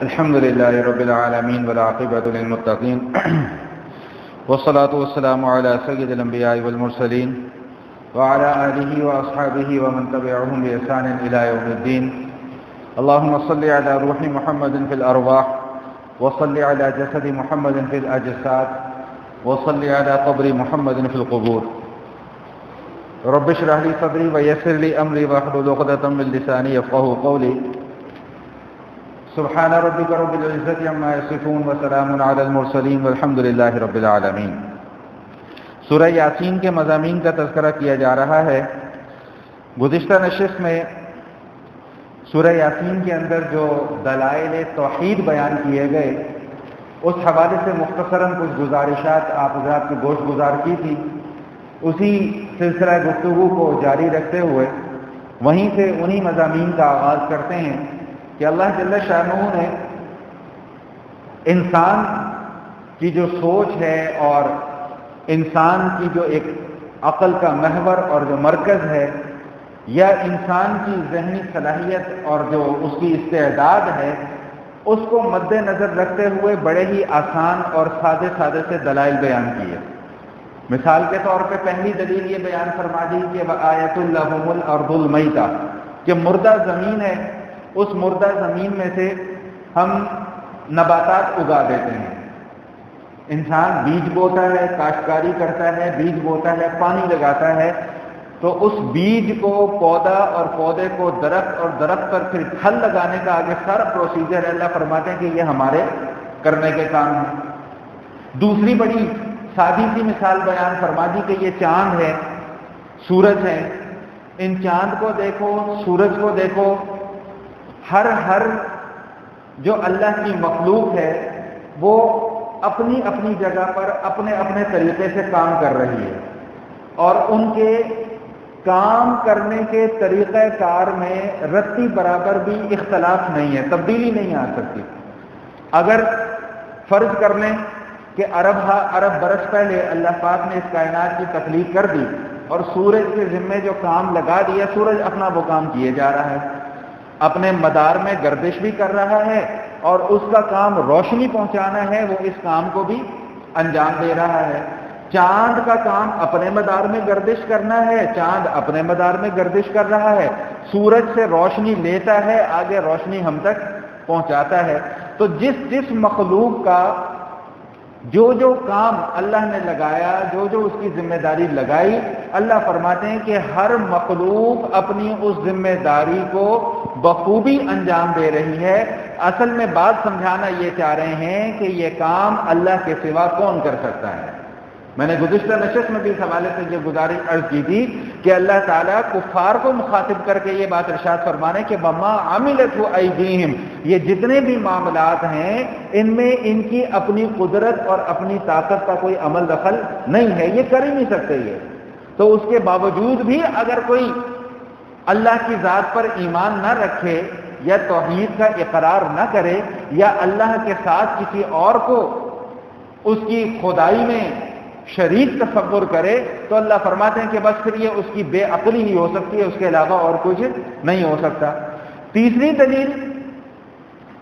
الحمد لله رب العالمين والعاقبة للمتقين والصلاة والسلام على سيد الأنبياء والمرسلين وعلى آله وأصحابه ومن تبعهم بإحسان إلى يوم الدين. اللهم صل على روح محمد في الأرواح وصل على جسد محمد في الأجساد وصل على قبر محمد في القبور. رب اشرح لي صدري ويسر لي أمري واحلل عقدة من لساني يفقهوا قولي. سبحان ربك رب العزة عما يصفون وسلام على المرسلين والحمد لله رب العالمين. سورہ یاسین کے مضامین کا تذکرہ کیا جا رہا ہے. گزشتہ نشست میں سورہ یاسین کے اندر جو دلائل توحید بیان کیے گئے اس حوالے سے مختصراً کچھ گزارشات آپ حضرات کی گوش گزار کی تھی. اسی سلسلہ گفتگو کو جاری رکھتے ہوئے وہیں سے انہی مضامین کا آغاز کرتے ہیں کہ اللہ جل شانہ نے انسان کی جو سوچ ہے اور انسان کی جو ایک عقل کا محور اور جو مرکز ہے یا انسان کی ذہنی صلاحیت اور جو اس کی استعداد ہے اس کو مد نظر رکھتے ہوئے بڑے ہی آسان اور سادے سے دلائل بیان کیے. مثال کے طور پہ پہلی دلیل یہ بیان فرما دی کہ وآیۃ لہم الارض المیتہ، کہ مردہ زمین ہے، اس مردہ زمین میں سے ہم نباتات اگا دیتے ہیں. انسان بیج بوتا ہے، کاشتکاری کرتا ہے، بیج بوتا ہے، پانی لگاتا ہے، تو اس بیج کو پودا اور پودے کو درخت اور درخت پر پھر پھل لگانے کا آگے سارا پروسیجر اللہ فرماتے ہیں کہ یہ ہمارے کرنے کے کام ہے. دوسری بڑی سادی سی مثال بیان فرما دی کہ یہ چاند ہے، سورج ہے. ان چاند کو دیکھو، سورج کو دیکھو، ہر جو اللہ کی مخلوق ہے وہ اپنی اپنی جگہ پر اپنے اپنے طریقے سے کام کر رہی ہے اور ان کے کام کرنے کے طریقہ کار میں رتی برابر بھی اختلاف نہیں ہے، تبدیلی نہیں آ سکتی. اگر فرض کر لیں کہ ارب برس پہلے اللہ پاک نے اس کائنات کی تخلیق کر دی اور سورج کے ذمے جو کام لگا دیا، سورج اپنا وہ کام کیے جا رہا ہے، اپنے مدار میں گردش بھی کر رہا ہے اور اس کا کام روشنی پہنچانا ہے، وہ اس کام کو بھی انجام دے رہا ہے. چاند کا کام اپنے مدار میں گردش کرنا ہے، چاند اپنے مدار میں گردش کر رہا ہے، سورج سے روشنی لیتا ہے، آگے روشنی ہم تک پہنچاتا ہے. تو جس مخلوق کا جو کام اللہ نے لگایا، جو اس کی ذمہ داری لگائی، اللہ فرماتے ہیں کہ ہر مخلوق اپنی اس ذمہ داری کو بخوبی انجام دے رہی ہے. اصل میں بات سمجھانا یہ چاہ رہے ہیں کہ یہ کام اللہ کے سوا کون کر سکتا ہے. میں نے گزشتہ نشست میں بھی اس حوالے سے یہ گزارش عرض کی تھی کہ اللہ تعالیٰ کفار کو مخاطب کر کے یہ بات ارشاد فرمانے کہ وما عملت ایدیہم، یہ جتنے بھی معاملات ہیں ان میں ان کی اپنی قدرت اور اپنی طاقت کا کوئی عمل دخل نہیں ہے، یہ کر ہی نہیں سکتے. یہ تو اس کے باوجود بھی اگر کوئی اللہ کی ذات پر ایمان نہ رکھے یا توحید کا اقرار نہ کرے یا اللہ کے ساتھ کسی اور کو اس کی خدائی میں شریک تصور کرے تو اللہ فرماتے ہیں کہ بس پھر یہ اس کی بے عقلی ہی ہو سکتی ہے، اس کے علاوہ اور کچھ نہیں ہو سکتا. تیسری دلیل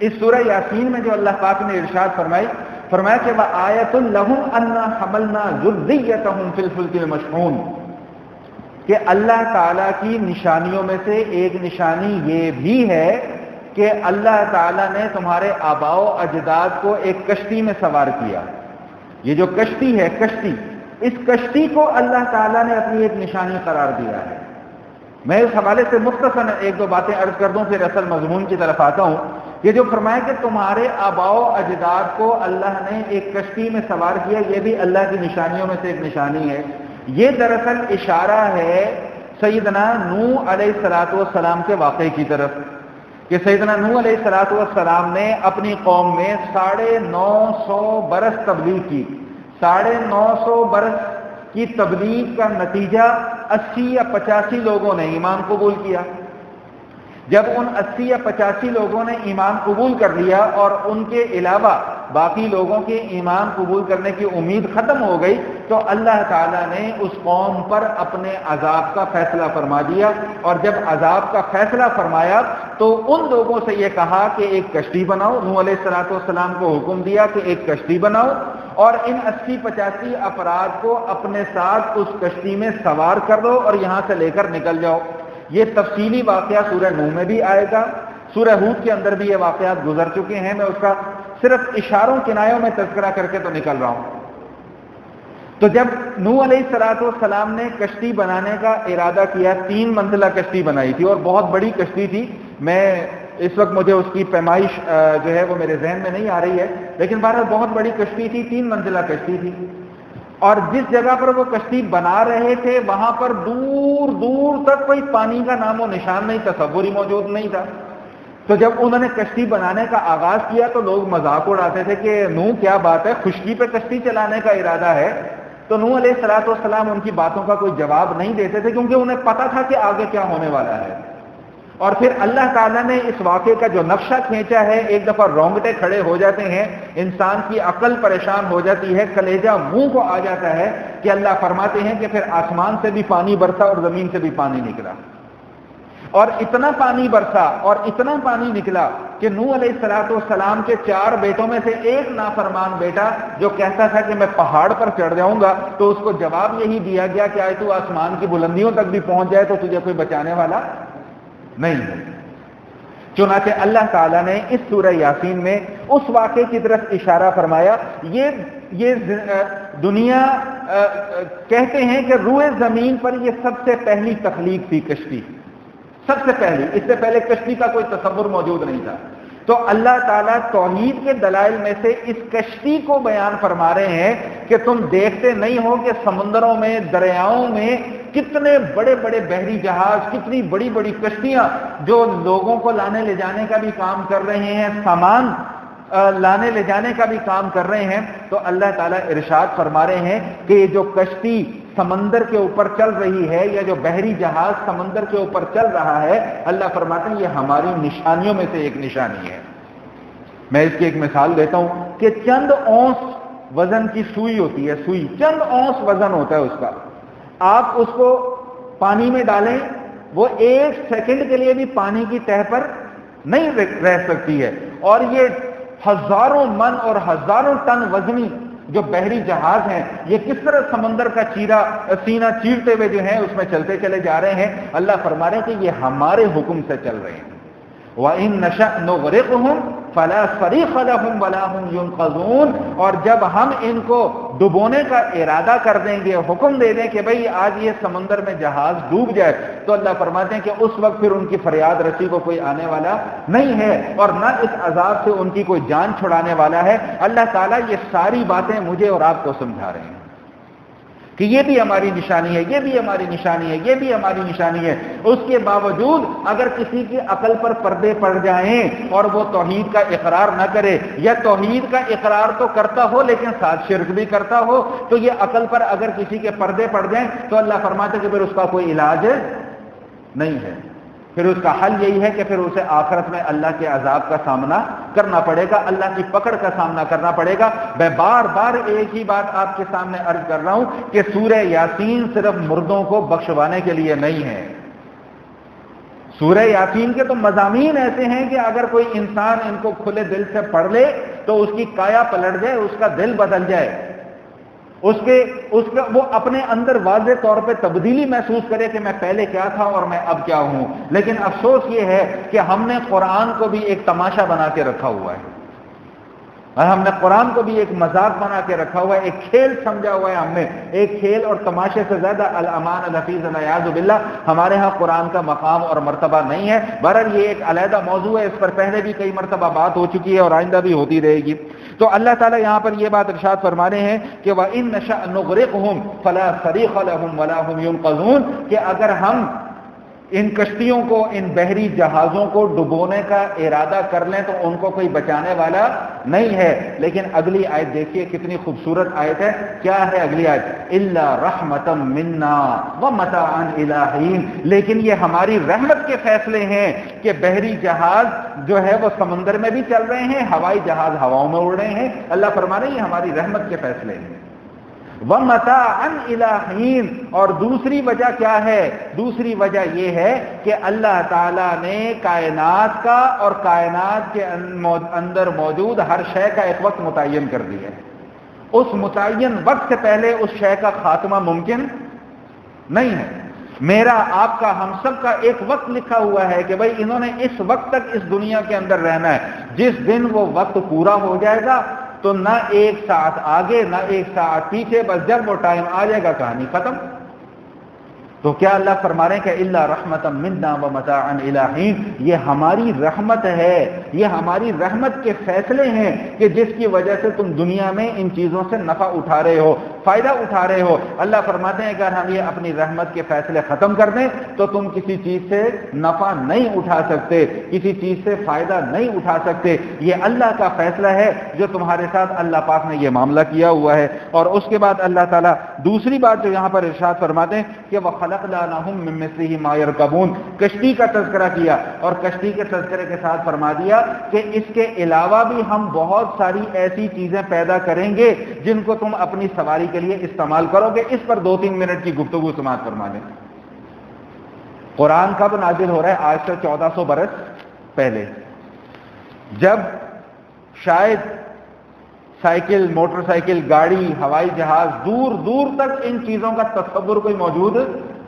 اس سورہ یاسین میں جو اللہ پاک نے ارشاد فرمایا کہ وآیۃ لہم انا حملنا ذریتہم فی الفلک المشحون، کہ اللہ تعالیٰ کی نشانیوں میں سے ایک نشانی یہ بھی ہے کہ اللہ تعالیٰ نے تمہارے آباء و اجداد کو ایک کشتی میں سوار کیا. یہ جو کشتی ہے، اس کشتی کو اللہ تعالیٰ نے اپنی ایک نشانی قرار دیا ہے. میں اس حوالے سے مختصراً ایک دو باتیں عرض کر دوں پھر اصل مضمون کی طرف آتا ہوں. یہ جو فرمایا کہ تمہارے آباء و اجداد کو اللہ نے ایک کشتی میں سوار کیا، یہ بھی اللہ کی نشانیوں میں سے ایک نشانی ہے. یہ دراصل اشارہ ہے سیدنا نوح علیہ السلام کے واقعے کی طرف کہ سیدنا نوح علیہ السلام نے اپنی قوم میں 950 برس تبلیغ کی. 950 برس کی تبلیغ کا نتیجہ 80 یا 85 لوگوں نے ایمان قبول کیا. جب ان 80 یا 85 لوگوں نے ایمان قبول کر لیا اور ان کے علاوہ باقی لوگوں کے ایمان قبول کرنے کی امید ختم ہو گئی تو تو اللہ تعالیٰ نے اس قوم پر اپنے عذاب کا فیصلہ فرما دیا، اور جب عذاب کا فیصلہ فرمایا تو ان لوگوں سے یہ کہا کہ ایک کشتی بناؤ۔ نوح علیہ السلام کو حکم دیا کہ ایک کشتی بناؤ اور ان 80-85 افراد کو اپنے ساتھ اس کشتی میں سوار کر دو اور یہاں سے لے کر نکل جاؤ۔ یہ تفصیلی واقعہ سورہ نوح میں بھی آئے گا، سورہ ہود کے اندر بھی یہ واقعات گزر چکے ہیں، میں اس کا صرف اشاروں کنایوں میں تذکرہ کر کے تو نکل رہا ہوں۔ تو جب نوح علیہ السلام نے کشتی بنانے کا ارادہ کیا، 3 منزلہ کشتی بنائی تھی اور بہت بڑی کشتی تھی، میں اس وقت مجھے اس کی پیمائش جو ہے وہ میرے ذہن میں نہیں آ رہی ہے، لیکن بہرحال بہت بڑی کشتی تھی، 3 منزلہ کشتی تھی، اور جس جگہ پر وہ کشتی بنا رہے تھے وہاں پر دور دور تک کوئی پانی کا نام و نشان نہیں، تصور ہی موجود نہیں تھا۔ تو جب انہوں نے کشتی بنانے کا آغاز کیا تو لوگ مذاق اڑاتے تھے کہ نوح کیا بات ہے، خشکی پہ کشتی چلانے کا ارادہ ہے؟ تو نوح علیہ السلام ان کی باتوں کا کوئی جواب نہیں دیتے تھے، کیونکہ انہیں پتا تھا کہ آگے کیا ہونے والا ہے۔ اور پھر اللہ تعالیٰ نے اس واقعے کا جو نقشہ کھینچا ہے، ایک دفعہ رونگٹے کھڑے ہو جاتے ہیں، انسان کی عقل پریشان ہو جاتی ہے، کلیجہ منہ کو آ جاتا ہے کہ اللہ فرماتے ہیں کہ پھر آسمان سے بھی پانی برسا اور زمین سے بھی پانی نکلا، اور اتنا پانی برسا اور اتنا پانی نکلا کہ نوح علیہ السلام کے 4 بیٹوں میں سے ایک نافرمان بیٹا جو کہتا تھا کہ میں پہاڑ پر چڑھ جاؤں گا، تو اس کو جواب یہی دیا گیا کہ آئے تو آسمان کی بلندیوں تک بھی پہنچ جائے تو تجھے کوئی بچانے والا نہیں ہے۔ چنانچہ اللہ تعالیٰ نے اس سورہ یاسین میں اس واقعے کی طرف اشارہ فرمایا۔ یہ دنیا کہتے ہیں کہ روئے زمین پر یہ سب سے پہلی تخلیق تھی کشتی، سب سے پہلی، اس سے پہلے کشتی کا کوئی تصور موجود نہیں تھا۔ تو اللہ تعالیٰ توحید کے دلائل میں سے اس کشتی کو بیان فرما رہے ہیں کہ تم دیکھتے نہیں ہو کہ سمندروں میں، دریاؤں میں کتنے بڑے بڑے بحری جہاز، کتنی بڑی بڑی کشتیاں جو لوگوں کو لانے لے جانے کا بھی کام کر رہے ہیں، سامان لانے لے جانے کا بھی کام کر رہے ہیں۔ تو اللہ تعالیٰ ارشاد فرما رہے ہیں کہ یہ جو کشتی سمندر کے اوپر چل رہی ہے، یا جو بحری جہاز سمندر کے اوپر چل رہا ہے، اللہ فرماتے ہیں یہ ہماری نشانیوں میں سے ایک نشانی ہے۔ میں اس کی ایک مثال دیتا ہوں کہ چند اونس وزن کی سوئی ہوتی ہے، سوئی چند اونس وزن ہوتا ہے اس کا، آپ اس کو پانی میں ڈالیں، وہ 1 سیکنڈ کے لیے بھی پانی کی تہہ پر نہیں رہ سکتی ہے، اور یہ ہزاروں من اور ہزاروں ٹن وزنی جو بحری جہاز ہیں، یہ کس طرح سمندر کا سینہ چیرتے ہوئے جو ہیں اس میں چلتے چلے جا رہے ہیں۔ اللہ فرما رہے ہیں کہ یہ ہمارے حکم سے چل رہے ہیں۔ وَإِن نَّشَأْ نُغْرِقْهُمْ فَلَا صَرِيخَ لَهُمْ وَلَا هُمْ يُنقَذُونَ، اور جب ہم ان کو ڈبونے کا ارادہ کر دیں گے، حکم دے دیں کہ بھئی آج یہ سمندر میں جہاز ڈوب جائے، تو اللہ فرماتے ہیں کہ اس وقت پھر ان کی فریاد رسی کو کوئی آنے والا نہیں ہے، اور نہ اس عذاب سے ان کی کوئی جان چھڑانے والا ہے۔ اللہ تعالیٰ یہ ساری باتیں مجھے اور آپ کو سمجھا رہے ہیں کہ یہ بھی ہماری نشانی ہے، یہ بھی ہماری نشانی ہے، یہ بھی ہماری نشانی ہے۔ اس کے باوجود اگر کسی کی عقل پر پردے پڑ جائیں اور وہ توحید کا اقرار نہ کرے، یا توحید کا اقرار تو کرتا ہو لیکن ساتھ شرک بھی کرتا ہو، تو یہ عقل پر اگر کسی کے پردے پڑ جائیں تو اللہ فرماتے کہ پھر اس کا کوئی علاج نہیں ہے، پھر اس کا حل یہی ہے کہ پھر اسے آخرت میں اللہ کے عذاب کا سامنا کرنا پڑے گا، اللہ کی پکڑ کا سامنا کرنا پڑے گا۔ میں بار بار ایک ہی بات آپ کے سامنے عرض کر رہا ہوں کہ سورہ یاسین صرف مردوں کو بخشوانے کے لیے نہیں ہے۔ سورہ یاسین کے تو مضامین ایسے ہیں کہ اگر کوئی انسان ان کو کھلے دل سے پڑھ لے تو اس کی کایا پلٹ جائے، اس کا دل بدل جائے، وہ اپنے اندر واضح طور پہ تبدیلی محسوس کرے کہ میں پہلے کیا تھا اور میں اب کیا ہوں۔ لیکن افسوس یہ ہے کہ ہم نے قرآن کو بھی ایک تماشا بنا کے رکھا ہوا ہے، اور ہم نے قرآن کو بھی ایک مذاق بنا کے رکھا ہوا ہے، ایک کھیل سمجھا ہوا ہے ہم نے۔ ایک کھیل اور تماشے سے زیادہ الامان الحفیظ الیاذ باللہ ہمارے ہاں قرآن کا مقام اور مرتبہ نہیں ہے۔ بہرحال یہ ایک علیحدہ موضوع ہے، اس پر پہلے بھی کئی مرتبہ بات ہو چکی ہے اور آئندہ بھی ہوتی رہے گی۔ تو اللہ تعالیٰ یہاں پر یہ بات ارشاد فرما رہے ہیں کہ وَإِن نَّشَأْ نُغْرِقْهُمْ فَلَا صَرِيخَ لَهُمْ وَلَا هُمْ يُنقَذُونَ، کہ اگر ہم ان کشتیوں کو، ان بحری جہازوں کو ڈبونے کا ارادہ کر لیں تو ان کو کوئی بچانے والا نہیں ہے۔ لیکن اگلی آیت دیکھیے کتنی خوبصورت آیت ہے، کیا ہے اگلی آیت؟ إِلَّا رَحْمَةً مِنَّا وَمَتَاعًا إِلَىٰ حِينٍ، لیکن یہ ہماری رحمت کے فیصلے ہیں کہ بحری جہاز جو ہے وہ سمندر میں بھی چل رہے ہیں، ہوائی جہاز ہواؤں میں اڑ رہے ہیں۔ اللہ فرما رہے ہیں یہ ہماری رحمت کے فیصلے ہیں۔ وَمَتَاعًا إِلَىٰ حِينٍ، اور دوسری وجہ کیا ہے؟ دوسری وجہ یہ ہے کہ اللہ تعالیٰ نے کائنات کا اور کائنات کے اندر موجود ہر شے کا ایک وقت متعین کر دیا ہے۔ اس متعین وقت سے پہلے اس شے کا خاتمہ ممکن نہیں ہے۔ میرا، آپ کا، ہم سب کا ایک وقت لکھا ہوا ہے کہ بھئی انہوں نے اس وقت تک اس دنیا کے اندر رہنا ہے۔ جس دن وہ وقت پورا ہو جائے گا تو نہ ایک ساتھ آگے نہ ایک ساتھ پیچھے، بس جب وہ ٹائم آ جائے گا کہانی ختم۔ تو کیا اللہ فرما رہے ہیں کہ الا رحمتا منا ومتاعا الی حین، یہ ہماری رحمت ہے، یہ ہماری رحمت کے فیصلے ہیں کہ جس کی وجہ سے تم دنیا میں ان چیزوں سے نفع اٹھا رہے ہو، فائدہ اٹھا رہے ہو۔ اللہ فرماتے ہیں اگر ہم یہ اپنی رحمت کے فیصلے ختم کر دیں تو تم کسی چیز سے نفع نہیں اٹھا سکتے، کسی چیز سے فائدہ نہیں اٹھا سکتے۔ یہ اللہ کا فیصلہ ہے جو تمہارے ساتھ اللہ پاک نے یہ معاملہ کیا ہوا ہے۔ اور اس کے بعد اللہ تعالیٰ دوسری بات جو یہاں پر ارشاد فرماتے ہیں کہ وَخَلَقْنَاهُم مِّن مِّثْلِهِ مَا يَرْكَبُونَ، کشتی کا تذکرہ کیا، اور کشتی کے تذکرے کے ساتھ فرما دیا کہ اس کے علاوہ بھی ہم بہت ساری ایسی چیزیں پیدا کریں گے جن کو تم اپنی سواری کے لیے استعمال کرو گے۔ اس پر 2-3 منٹ کی گفتگو سماعت فرما لیں۔ قرآن کب نازل ہو رہا ہے؟ آج سے 1400 برس پہلے، جب شاید سائیکل، موٹر سائیکل، گاڑی، ہوائی جہاز، دور دور تک ان چیزوں کا تصور کوئی موجود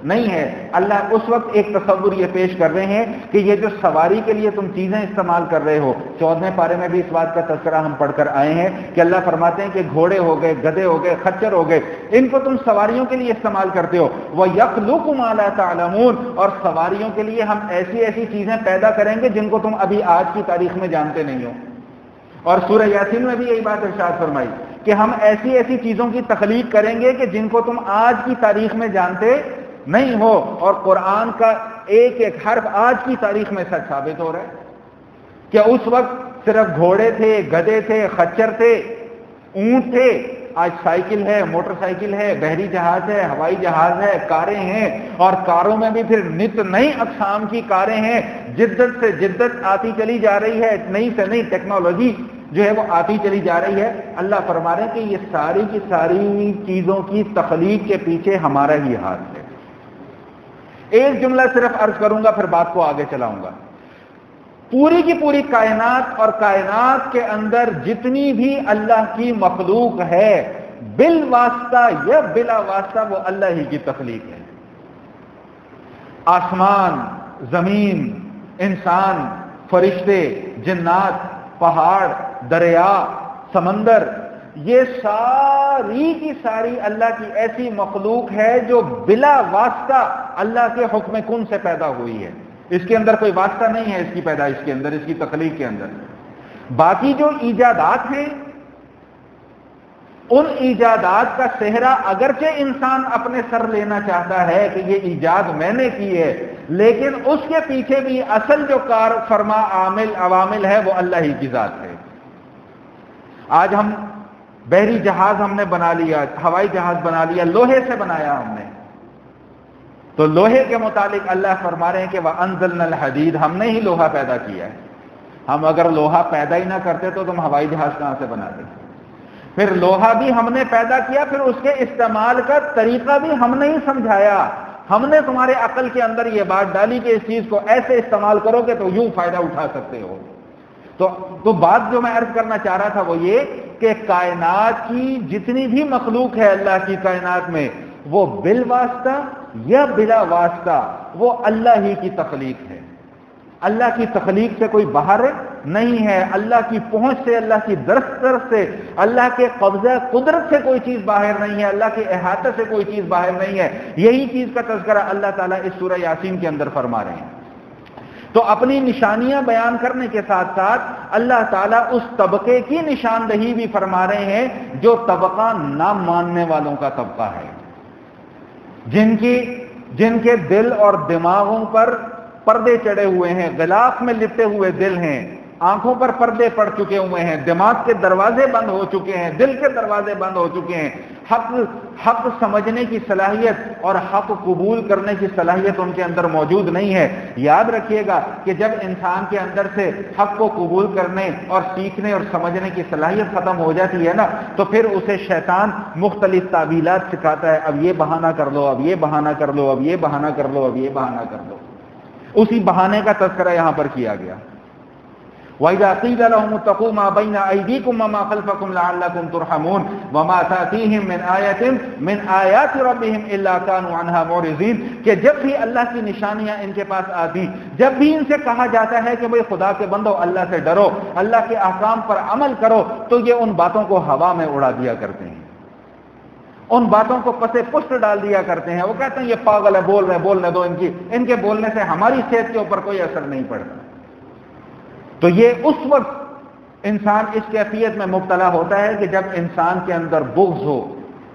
نہیں ہے۔ اللہ اس وقت ایک تصور یہ پیش کر رہے ہیں کہ یہ جو سواری کے لیے تم چیزیں استعمال کر رہے ہو، 14ویں پارے میں بھی اس بات کا تذکرہ ہم پڑھ کر آئے ہیں کہ اللہ فرماتے ہیں کہ گھوڑے ہو گئے، گدھے ہو گئے، خچر ہو گئے، ان کو تم سواریوں کے لیے استعمال کرتے ہو۔ وَيَخْلُقُ مَا لَا تَعْلَمُونَ، اور سواریوں کے لیے ہم ایسی ایسی چیزیں پیدا کریں گے جن کو تم ابھی آج کی تاریخ میں جانتے نہیں ہو۔ اور سورہ یاسین میں بھی یہی بات ارشاد فرمائی کہ ہم ایسی ایسی چیزوں کی تخلیق کریں گے کہ جن کو تم آج کی تاریخ میں جانتے نہیں ہو۔ اور قرآن کا ایک ایک حرف آج کی تاریخ میں سچ ثابت ہو رہا ہے کہ اس وقت صرف گھوڑے تھے، گدھے تھے، خچر تھے، اونٹ تھے، آج سائیکل ہے، موٹر سائیکل ہے، بحری جہاز ہے، ہوائی جہاز ہے، کاریں ہیں، اور کاروں میں بھی پھر نت نئی اقسام کی کاریں ہیں۔ جدت سے جدت آتی چلی جا رہی ہے، نئی سے نئی ٹیکنالوجی جو ہے وہ آتی چلی جا رہی ہے۔ اللہ فرما رہے ہیں کہ یہ ساری کی ساری چیزوں کی تخلیق کے پیچھے ہمارا ہی ہاتھ ہے۔ ایک جملہ صرف عرض کروں گا پھر بات کو آگے چلاؤں گا۔ پوری کی پوری کائنات اور کائنات کے اندر جتنی بھی اللہ کی مخلوق ہے، بالواسطہ یا بلا واسطہ وہ اللہ ہی کی تخلیق ہے۔ آسمان، زمین، انسان، فرشتے، جنات، پہاڑ، دریا، سمندر، یہ ساری کی ساری اللہ کی ایسی مخلوق ہے جو بلا واسطہ اللہ کے حکم کن سے پیدا ہوئی ہے۔ اس کے اندر کوئی واسطہ نہیں ہے، اس کی پیدائش کے اندر، اس کی تخلیق کے اندر۔ باقی جو ایجادات ہیں، ان ایجادات کا صحرا اگرچہ انسان اپنے سر لینا چاہتا ہے کہ یہ ایجاد میں نے کی ہے، لیکن اس کے پیچھے بھی اصل جو کار فرما عوامل ہے وہ اللہ ہی کی ذات ہے۔ آج ہم بحری جہاز ہم نے بنا لیا، ہوائی جہاز بنا لیا، لوہے سے بنایا ہم نے، تو لوہے کے متعلق اللہ فرما رہے ہیں کہ وَأَنزَلْنَا الْحَدِيدَ، ہم نے ہی لوہا پیدا کیا ہے۔ ہم اگر لوہا پیدا ہی نہ کرتے تو تم ہوائی جہاز کہاں سے بناتے؟ پھر لوہا بھی ہم نے پیدا کیا، پھر اس کے استعمال کا طریقہ بھی ہم نے ہی سمجھایا۔ ہم نے تمہارے عقل کے اندر یہ بات ڈالی کہ اس چیز کو ایسے استعمال کرو گے تو یوں فائدہ اٹھا سکتے ہو۔ تو بات جو میں عرض کرنا چاہ رہا تھا وہ یہ کہ کائنات کی جتنی بھی مخلوق ہے اللہ کی کائنات میں، وہ بالواسطہ یا بلا واسطہ وہ اللہ ہی کی تخلیق ہے۔ اللہ کی تخلیق سے کوئی باہر نہیں ہے، اللہ کی پہنچ سے، اللہ کی دسترس سے، اللہ کے قبضہ قدرت سے کوئی چیز باہر نہیں ہے، اللہ کے احاطے سے کوئی چیز باہر نہیں ہے۔ یہی چیز کا تذکرہ اللہ تعالیٰ اس سورہ یاسین کے اندر فرما رہے ہیں۔ تو اپنی نشانیاں بیان کرنے کے ساتھ ساتھ اللہ تعالیٰ اس طبقے کی نشاندہی بھی فرما رہے ہیں جو طبقہ نہ ماننے والوں کا طبقہ ہے، جن کے دل اور دماغوں پر پردے چڑھے ہوئے ہیں، غلاف میں لپٹے ہوئے دل ہیں، آنکھوں پر پردے پڑ چکے ہوئے ہیں، دماغ کے دروازے بند ہو چکے ہیں، دل کے دروازے بند ہو چکے ہیں، حق سمجھنے کی صلاحیت اور حق قبول کرنے کی صلاحیت ان کے اندر موجود نہیں ہے۔ یاد رکھیے گا کہ جب انسان کے اندر سے حق کو قبول کرنے اور سیکھنے اور سمجھنے کی صلاحیت ختم ہو جاتی ہے نا، تو پھر اسے شیطان مختلف تعویلات سکھاتا ہے، اب یہ بہانہ کر لو، اب یہ بہانہ کر لو، اب یہ بہانہ کر لو، اب یہ بہانہ کر لو۔ اسی بہانے کا تذکرہ یہاں پر کیا گیا۔ وَإِذَا قِيلَ لَهُمُ اتَّقُوا مَا بَيْنَ أَيْدِيكُمْ وَمَا خَلْفَكُمْ لَعَلَّكُمْ تُرْحَمُونَ وَمَا تَأْتِيهِمْ مِنْ آيَةٍ مِنْ آيَاتِ رَبِّهِمْ إِلَّا كَانُوا عَنْهَا مُعْرِضِينَ، کہ جب بھی اللہ کی نشانیاں ان کے پاس آتی، جب بھی ان سے کہا جاتا ہے کہ بھئی خدا کے بندو اللہ سے ڈرو، اللہ کے احکام پر عمل کرو، تو یہ ان باتوں کو ہوا میں اڑا دیا کرتے ہیں، ان باتوں کو پسے پشت ڈال دیا کرتے ہیں۔ وہ کہتے ہیں یہ پاگل ہے، بولنے دو، ان کے بولنے سے ہماری صحت کے اوپر کوئی اثر نہیں پڑتا۔ تو یہ اس وقت انسان اس کیفیت میں مبتلا ہوتا ہے کہ جب انسان کے اندر بغض ہو،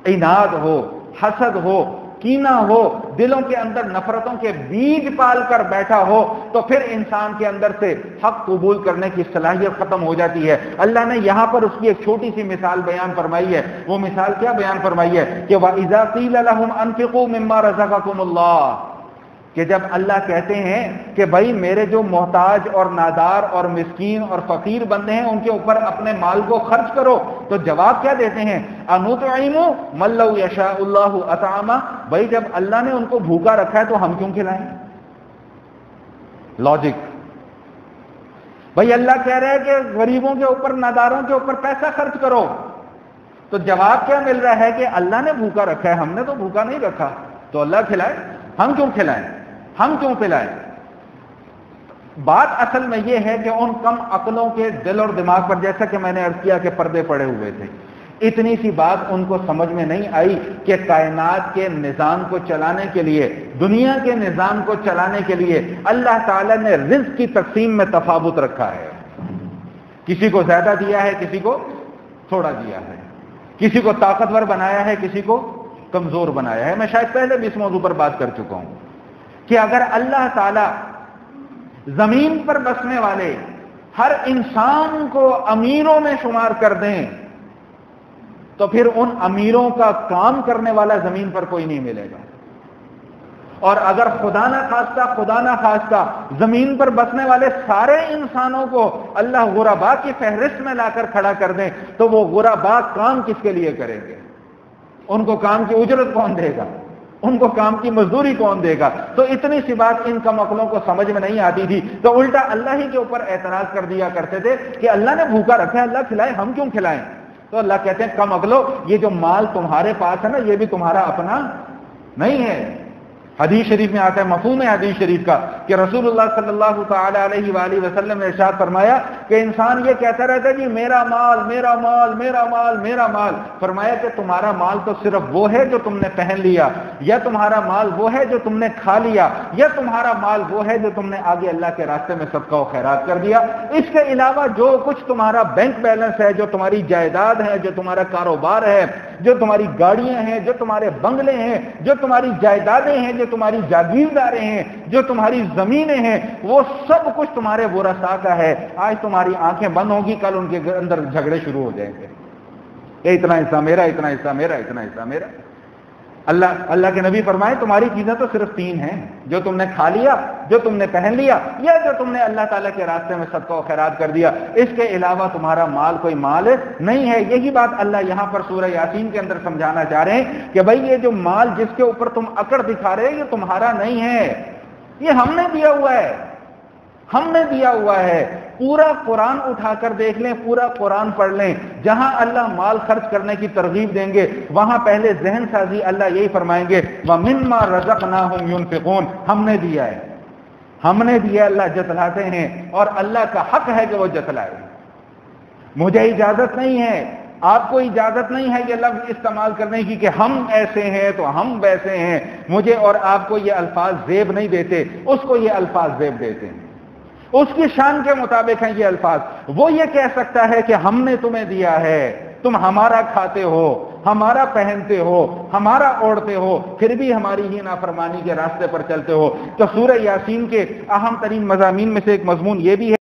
عناد ہو، حسد ہو، کینہ ہو، دلوں کے اندر نفرتوں کے بیج پال کر بیٹھا ہو، تو پھر انسان کے اندر سے حق قبول کرنے کی صلاحیت ختم ہو جاتی ہے۔ اللہ نے یہاں پر اس کی ایک چھوٹی سی مثال بیان فرمائی ہے۔ وہ مثال کیا بیان فرمائی ہے کہ وَإِذَا قِيلَ لَهُمْ أَنفِقُوا مِمَّا رَزَقَكُمُ اللَّهُ، کہ جب اللہ کہتے ہیں کہ بھائی میرے جو محتاج اور نادار اور مسکین اور فقیر بندے ہیں ان کے اوپر اپنے مال کو خرچ کرو، تو جواب کیا دیتے ہیں؟ أَنُطْعِمُ مَن لَّوْ يَشَاءُ اللَّهُ أَطْعَمَهُ، بھائی جب اللہ نے ان کو بھوکا رکھا ہے تو ہم کیوں کھلائیں؟ لاجک، بھائی اللہ کہہ رہے ہیں کہ غریبوں کے اوپر، ناداروں کے اوپر پیسہ خرچ کرو، تو جواب کیا مل رہا ہے کہ اللہ نے بھوکا رکھا ہے، ہم نے تو بھوکا نہیں رکھا، تو اللہ کھلائے، ہم کیوں کھلائیں، ہم کیوں پلائیں؟ بات اصل میں یہ ہے کہ ان کم عقلوں کے دل اور دماغ پر، جیسا کہ میں نے عرض کیا کہ پردے پڑے ہوئے تھے، اتنی سی بات ان کو سمجھ میں نہیں آئی کہ کائنات کے نظام کو چلانے کے لیے، دنیا کے نظام کو چلانے کے لیے اللہ تعالیٰ نے رزق کی تقسیم میں تفاوت رکھا ہے، کسی کو زیادہ دیا ہے، کسی کو تھوڑا دیا ہے، کسی کو طاقتور بنایا ہے، کسی کو کمزور بنایا ہے۔ میں شاید پہلے بھی اس موضوع پر بات کر چکا ہوں کہ اگر اللہ تعالی زمین پر بسنے والے ہر انسان کو امیروں میں شمار کر دیں تو پھر ان امیروں کا کام کرنے والا زمین پر کوئی نہیں ملے گا، اور اگر خدا نہ خواستہ زمین پر بسنے والے سارے انسانوں کو اللہ غرباء کی فہرست میں لا کر کھڑا کر دیں تو وہ غرباء کام کس کے لیے کریں گے؟ ان کو کام کی اجرت کون دے گا؟ ان کو کام کی مزدوری کون دے گا؟ تو اتنی سی بات ان کم عقلوں کو سمجھ میں نہیں آتی تھی، تو الٹا اللہ ہی کے اوپر اعتراض کر دیا کرتے تھے کہ اللہ نے بھوکا رکھا ہے، اللہ کھلائے، ہم کیوں کھلائیں؟ تو اللہ کہتے ہیں کم عقلو، یہ جو مال تمہارے پاس ہے نا، یہ بھی تمہارا اپنا نہیں ہے۔ حدیث شریف میں آتا ہے، مفہوم ہے حدیث شریف کا، کہ رسول اللہ صلی اللہ تعالی علیہ وآلہ وسلم نے ارشاد فرمایا کہ انسان یہ کہتا رہتا ہے جی میرا مال، میرا مال، میرا مال، میرا مال، فرمایا کہ تمہارا مال تو صرف وہ ہے جو تم نے پہن لیا، یا تمہارا مال وہ ہے جو تم نے کھا لیا، یا تمہارا مال وہ ہے جو تم نے آگے اللہ کے راستے میں صدقہ و خیرات کر دیا۔ اس کے علاوہ جو کچھ تمہارا بینک بیلنس ہے، جو تمہاری جائیداد ہے، جو تمہارا کاروبار ہے، جو تمہاری گاڑیاں ہیں، جو تمہارے بنگلے ہیں، جو تمہاری جائیدادیں ہیں، جو تمہاری جاگیرداریں ہیں، جو تمہاری زمینیں ہیں، وہ سب کچھ تمہارے ورثاء کا ہے۔ آج تمہاری آنکھیں بند ہوں گی، کل ان کے اندر جھگڑے شروع ہو جائیں گے، یہ اتنا حصہ میرا، اتنا حصہ میرا، اتنا حصہ میرا۔ اللہ کے نبی فرمائے تمہاری چیزیں تو صرف تین ہیں، جو تم نے کھا لیا، جو تم نے پہن لیا، یا جو تم نے اللہ تعالیٰ کے راستے میں صدقہ و خیرات کر دیا، اس کے علاوہ تمہارا مال کوئی مال نہیں ہے۔ یہی بات اللہ یہاں پر سورہ یاسین کے اندر سمجھانا چاہ رہے ہیں کہ بھائی یہ جو مال جس کے اوپر تم اکڑ دکھا رہے یہ تمہارا نہیں ہے، یہ ہم نے دیا ہوا ہے، ہم نے دیا ہوا ہے۔ پورا قرآن اٹھا کر دیکھ لیں، پورا قرآن پڑھ لیں، جہاں اللہ مال خرچ کرنے کی ترغیب دیں گے وہاں پہلے ذہن سازی اللہ یہی فرمائیں گے وَمِمَّا رَزَقْنَاهُمْ يُنْفِقُونَ، ہم نے دیا ہے، ہم نے دیا، اللہ جتلاتے ہیں، اور اللہ کا حق ہے کہ وہ جتلائے۔ مجھے اجازت نہیں ہے، آپ کو اجازت نہیں ہے یہ لفظ استعمال کرنے کی کہ ہم ایسے ہیں تو ہم ویسے ہیں، مجھے اور آپ کو یہ الفاظ زیب نہیں دیتے، اس کو یہ الفاظ زیب دیتے ہیں، اس کی شان کے مطابق ہیں یہ الفاظ۔ وہ یہ کہہ سکتا ہے کہ ہم نے تمہیں دیا ہے، تم ہمارا کھاتے ہو، ہمارا پہنتے ہو، ہمارا اوڑھتے ہو، پھر بھی ہماری ہی نافرمانی کے راستے پر چلتے ہو۔ تو سورہ یاسین کے اہم ترین مضامین میں سے ایک مضمون یہ بھی ہے